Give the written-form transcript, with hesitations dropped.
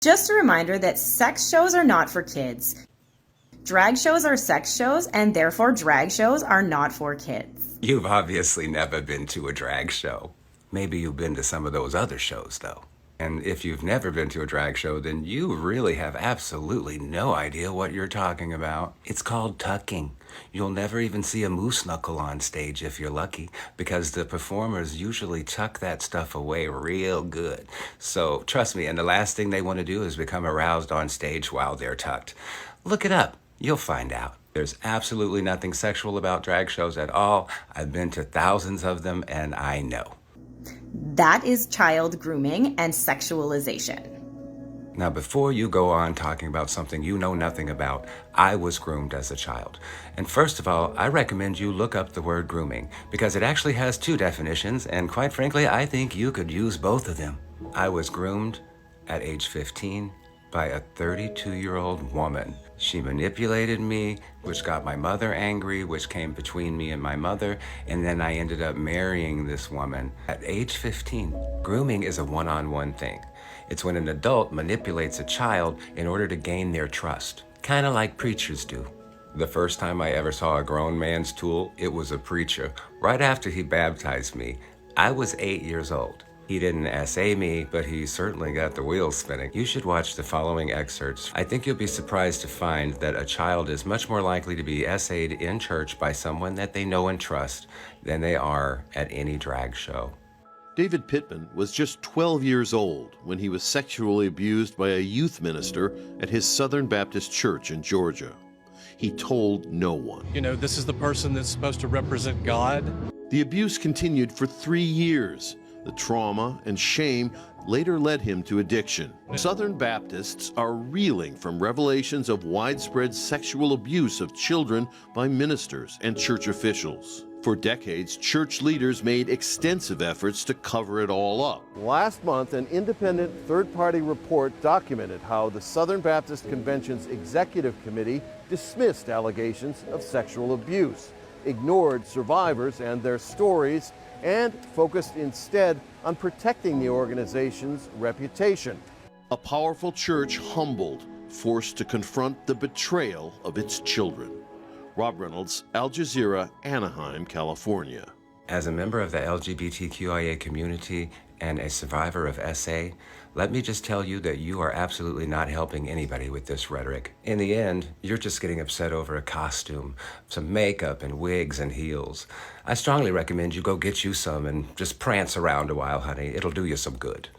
Just a reminder that sex shows are not for kids. Drag shows are sex shows, and therefore drag shows are not for kids. You've obviously never been to a drag show. Maybe you've been to some of those other shows, though. And if you've never been to a drag show, then you really have absolutely no idea what you're talking about. It's called tucking. You'll never even see a moose knuckle on stage if you're lucky, because the performers usually tuck that stuff away real good. So trust me, and the last thing they want to do is become aroused on stage while they're tucked. Look it up. You'll find out. There's absolutely nothing sexual about drag shows at all. I've been to thousands of them, and I know. That is child grooming and sexualization. Now, before you go on talking about something you know nothing about, I was groomed as a child. And first of all, I recommend you look up the word grooming, because it actually has two definitions, and quite frankly, I think you could use both of them. I was groomed at age 15 by a 32-year-old woman. She manipulated me, which got my mother angry, which came between me and my mother, and then I ended up marrying this woman at age 15. Grooming is a one-on-one thing. It's when an adult manipulates a child in order to gain their trust, kind of like preachers do. The first time I ever saw a grown man's tool, it was a preacher. Right after he baptized me, I was 8 years old. He didn't essay me, but he certainly got the wheels spinning. You should watch the following excerpts. I think you'll be surprised to find that a child is much more likely to be essayed in church by someone that they know and trust than they are at any drag show. David Pittman was just 12 years old when he was sexually abused by a youth minister at his Southern Baptist church in Georgia. He told no one. You know, this is the person that's supposed to represent God. The abuse continued for 3 years. The trauma and shame later led him to addiction. Southern Baptists are reeling from revelations of widespread sexual abuse of children by ministers and church officials. For decades, church leaders made extensive efforts to cover it all up. Last month, an independent third-party report documented how the Southern Baptist Convention's Executive Committee dismissed allegations of sexual abuse, ignored survivors and their stories, and focused instead on protecting the organization's reputation. A powerful church humbled, forced to confront the betrayal of its children. Rob Reynolds, Al Jazeera, Anaheim, California. As a member of the LGBTQIA community and a survivor of SA, let me just tell you that you are absolutely not helping anybody with this rhetoric. In the end, you're just getting upset over a costume, some makeup and wigs and heels. I strongly recommend you go get you some and just prance around a while, honey. It'll do you some good.